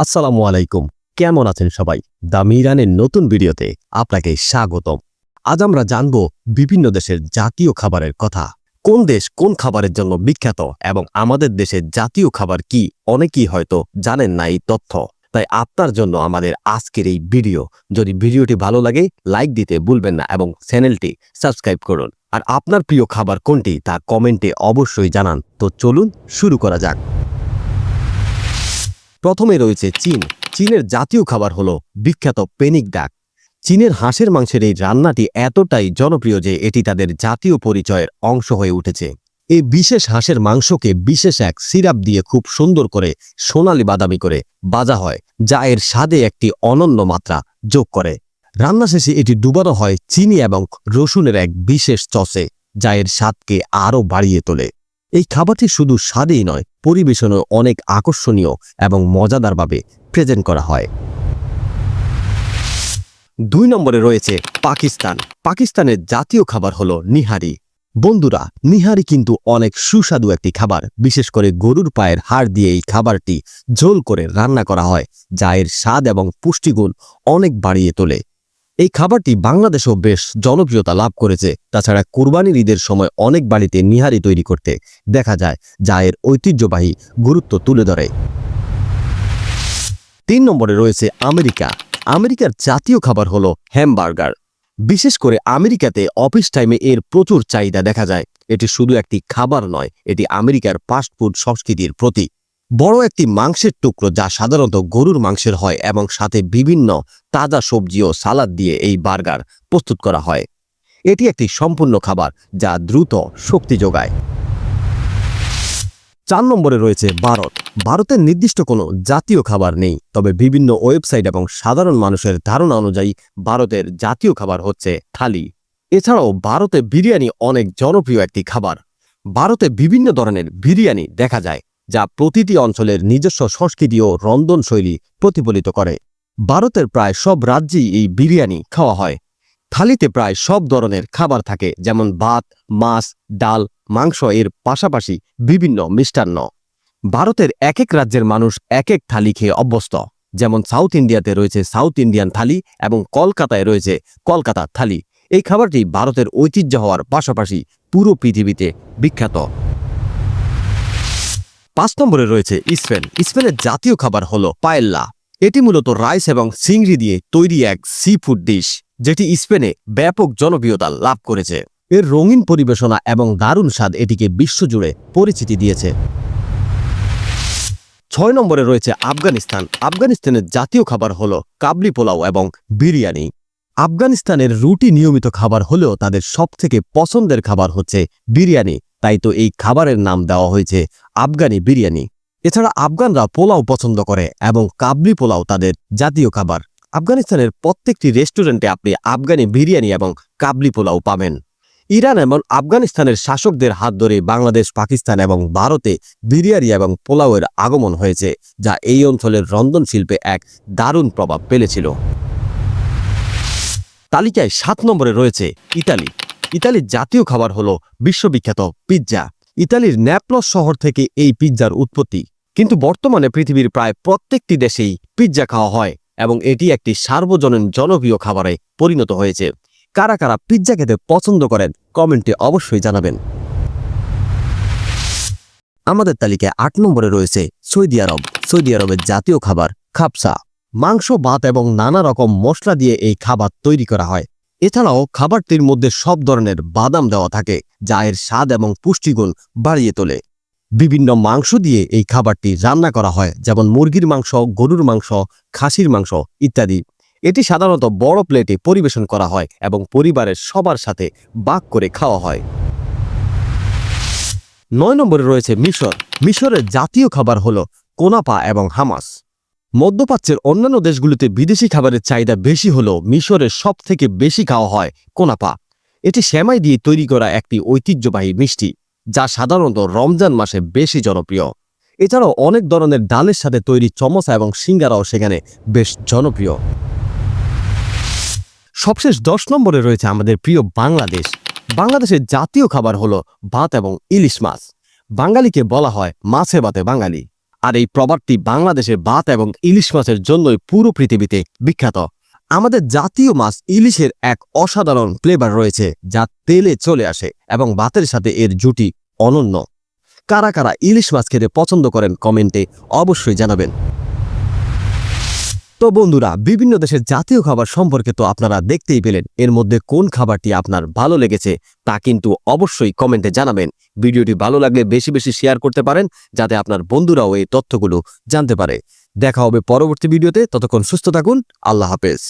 আসসালামু আলাইকুম। কেমন আছেন সবাই? দ্য মিরানের নতুন ভিডিওতে আপনাকে স্বাগতম। আজ আমরা জানব বিভিন্ন দেশের জাতীয় খাবারের কথা। কোন দেশ কোন খাবারের জন্য বিখ্যাত এবং আমাদের দেশের জাতীয় খাবার কি, অনেকেই হয়তো জানেন না এই তথ্য। তাই আপনার জন্য আমাদের আজকের এই ভিডিও। যদি ভিডিওটি ভালো লাগে লাইক দিতে ভুলবেন না এবং চ্যানেলটি সাবস্ক্রাইব করুন। আর আপনার প্রিয় খাবার কোনটি তা কমেন্টে অবশ্যই জানান। তো চলুন শুরু করা যাক। প্রথমে রয়েছে চীন। চীনের জাতীয় খাবার হলো বিখ্যাত পেনিক ডাক। চীনের হাঁসের মাংসের এই রান্নাটি এতটাই জনপ্রিয় যে এটি তাদের জাতীয় পরিচয়ের অংশ হয়ে উঠেছে। এই বিশেষ হাঁসের মাংসকে বিশেষ এক সিরাপ দিয়ে খুব সুন্দর করে সোনালি বাদামি করে ভাজা হয়, যা এর স্বাদে একটি অনন্য মাত্রা যোগ করে। রান্না শেষে এটি ডুবানো হয় চিনি এবং রসুনের এক বিশেষ চসে, যা এর স্বাদকে আরও বাড়িয়ে তোলে। এই খাবারটি শুধু স্বাদেই নয়, পরিবেশনও অনেক আকর্ষণীয় এবং মজাদারভাবে প্রেজেন্ট করা হয়। 2 নম্বরে রয়েছে পাকিস্তান। পাকিস্তানের জাতীয় খাবার হলো নিহারি। বন্ধুরা, নিহারি কিন্তু অনেক সুস্বাদু একটি খাবার। বিশেষ করে গরুর পায়ের হাড় দিয়ে এই খাবারটি ঝোল করে রান্না করা হয়, যা এর স্বাদ এবং পুষ্টিগুণ অনেক বাড়িয়ে তোলে। এই খাবারটি বাংলাদেশেও বেশ জনপ্রিয়তা লাভ করেছে। তাছাড়া কুরবানির ঈদের সময় অনেক বাড়িতে নিহারি তৈরি করতে দেখা যায়, যা এর ঐতিহ্যবাহী গুরুত্ব তুলে ধরে। 3 নম্বরে রয়েছে আমেরিকা। আমেরিকার জাতীয় খাবার হলো হ্যামবার্গার। বিশেষ করে আমেরিকাতে অফিস টাইমে এর প্রচুর চাহিদা দেখা যায়। এটি শুধু একটি খাবার নয়, এটি আমেরিকার ফাস্টফুড সংস্কৃতির প্রতীক। বড় একটি মাংসের টুকরো, যা সাধারণত গরুর মাংসের হয় এবং সাথে বিভিন্ন তাজা সবজি ও সালাদ দিয়ে এই বার্গার প্রস্তুত করা হয়। এটি একটি সম্পূর্ণ খাবার যা দ্রুত শক্তি যোগায়। 4 নম্বরে রয়েছে ভারত। ভারতের নির্দিষ্ট কোনো জাতীয় খাবার নেই, তবে বিভিন্ন ওয়েবসাইট এবং সাধারণ মানুষের ধারণা অনুযায়ী ভারতের জাতীয় খাবার হচ্ছে থালি। এছাড়াও ভারতে বিরিয়ানি অনেক জনপ্রিয় একটি খাবার। ভারতে বিভিন্ন ধরনের বিরিয়ানি দেখা যায়, যা প্রতিটি অঞ্চলের নিজস্ব সংস্কৃতি ও রন্ধনশৈলী প্রতিফলিত করে। ভারতের প্রায় সব রাজ্যেই এই বিরিয়ানি খাওয়া হয়। থালিতে প্রায় সব ধরনের খাবার থাকে, যেমন ভাত, মাছ, ডাল, মাংস, এর পাশাপাশি বিভিন্ন মিষ্টান্ন। ভারতের এক এক রাজ্যের মানুষ এক এক থালি খেয়ে অভ্যস্ত। যেমন সাউথ ইন্ডিয়াতে রয়েছে সাউথ ইন্ডিয়ান থালি এবং কলকাতায় রয়েছে কলকাতার থালি। এই খাবারটি ভারতের ঐতিহ্য হওয়ার পাশাপাশি পুরো পৃথিবীতে বিখ্যাত। 5 নম্বরে রয়েছে স্পেন। স্পেনের জাতীয় খাবার হলো পায়েল্লা। এটি মূলত রাইস এবং চিংড়ি দিয়ে তৈরি এক সি ফুড ডিশ, যেটি স্পেনে ব্যাপক জনপ্রিয়তা লাভ করেছে। এর রঙিন পরিবেশনা এবং দারুণ স্বাদ এটিকে বিশ্বজুড়ে পরিচিতি দিয়েছে। 6 নম্বরে রয়েছে আফগানিস্তান। আফগানিস্তানের জাতীয় খাবার হলো কাবলি পোলাও এবং বিরিয়ানি। আফগানিস্তানের রুটি নিয়মিত খাবার হলেও তাদের সবথেকে পছন্দের খাবার হচ্ছে বিরিয়ানি, তাই তো এই খাবারের নাম দেওয়া হয়েছে আফগানি বিরিয়ানি। এছাড়া আফগানরা পোলাও পছন্দ করে এবং কাবলি পোলাও তাদের জাতীয় খাবার। আফগানিস্তানের প্রত্যেকটি রেস্টুরেন্টে আপনি আফগানি বিরিয়ানি এবং কাবলি পোলাও পাবেন। ইরান এবং আফগানিস্তানের শাসকদের হাত ধরে বাংলাদেশ, পাকিস্তান এবং ভারতে বিরিয়ানি এবং পোলাওয়ের আগমন হয়েছে, যা এই অঞ্চলের রন্ধন শিল্পে এক দারুণ প্রভাব ফেলেছিল। তালিকায় 7 নম্বরে রয়েছে ইতালি। ইতালির জাতীয় খাবার হলো বিশ্ববিখ্যাত পিৎজা। ইতালির ন্যাপলস শহর থেকে এই পিৎজার উৎপত্তি, কিন্তু বর্তমানে পৃথিবীর প্রায় প্রত্যেকটি দেশেই পিৎজা খাওয়া হয় এবং এটি একটি সার্বজনীন জনপ্রিয় খাবারে পরিণত হয়েছে। কারা কারা পিৎজা খেতে পছন্দ করেন কমেন্টে অবশ্যই জানাবেন। আমাদের তালিকায় 8 নম্বরে রয়েছে সৌদি আরব। সৌদি আরবের জাতীয় খাবার খাবসা। মাংস, ভাত এবং নানা রকম মশলা দিয়ে এই খাবার তৈরি করা হয়। এছাড়াও খাবারটির মধ্যে সব ধরনের বাদাম দেওয়া থাকে, যা এর স্বাদ এবং পুষ্টিগুণ বাড়িয়ে তোলে। বিভিন্ন মাংস দিয়ে এই খাবারটি রান্না করা হয়, যেমন মুরগির মাংস, গরুর মাংস, খাসির মাংস ইত্যাদি। এটি সাধারণত বড় প্লেটে পরিবেশন করা হয় এবং পরিবারের সবার সাথে ভাগ করে খাওয়া হয়। 9 নম্বরে রয়েছে মিশর। মিশরের জাতীয় খাবার হলো কোনাপা এবং হামাস। মধ্যপ্রাচ্যের অন্যান্য দেশগুলিতে বিদেশি খাবারের চাহিদা বেশি হলেও মিশরের সব থেকে বেশি খাওয়া হয় কোনাপা। এটি সেমাই দিয়ে তৈরি করা একটি ঐতিহ্যবাহী মিষ্টি, যা সাধারণত রমজান মাসে বেশি জনপ্রিয়। এছাড়াও অনেক ধরনের ডালের সাথে তৈরি চমচা এবং সিঙ্গারাও সেখানে বেশ জনপ্রিয়। সবশেষ 10 নম্বরে রয়েছে আমাদের প্রিয় বাংলাদেশ। বাংলাদেশের জাতীয় খাবার হলো ভাত এবং ইলিশ মাছ। বাঙালিকে বলা হয় মাছে ভাতে বাঙালি। আর এই প্রবাদটি বাংলাদেশের ভাত এবং ইলিশ মাছের জন্যই পুরো পৃথিবীতে বিখ্যাত। আমাদের জাতীয় মাছ ইলিশের এক অসাধারণ ফ্লেভার রয়েছে, যা তেলে চলে আসে এবং ভাতের সাথে এর জুটি অনন্য। কারা কারা ইলিশ মাছ খেতে পছন্দ করেন কমেন্টে অবশ্যই জানাবেন। তো বন্ধুরা, বিভিন্ন দেশের জাতীয় খাবার সম্পর্কে তো আপনারা দেখতেই পেলেন। এর মধ্যে কোন খাবারটি আপনার ভালো লেগেছে তা কিন্তু অবশ্যই কমেন্টে জানাবেন। ভিডিওটি ভালো লাগলে বেশি বেশি শেয়ার করতে পারেন, যাতে আপনার বন্ধুরাও এই তথ্যগুলো জানতে পারে। দেখা হবে পরবর্তী ভিডিওতে। ততক্ষণ সুস্থ থাকুন। আল্লাহ হাফেজ।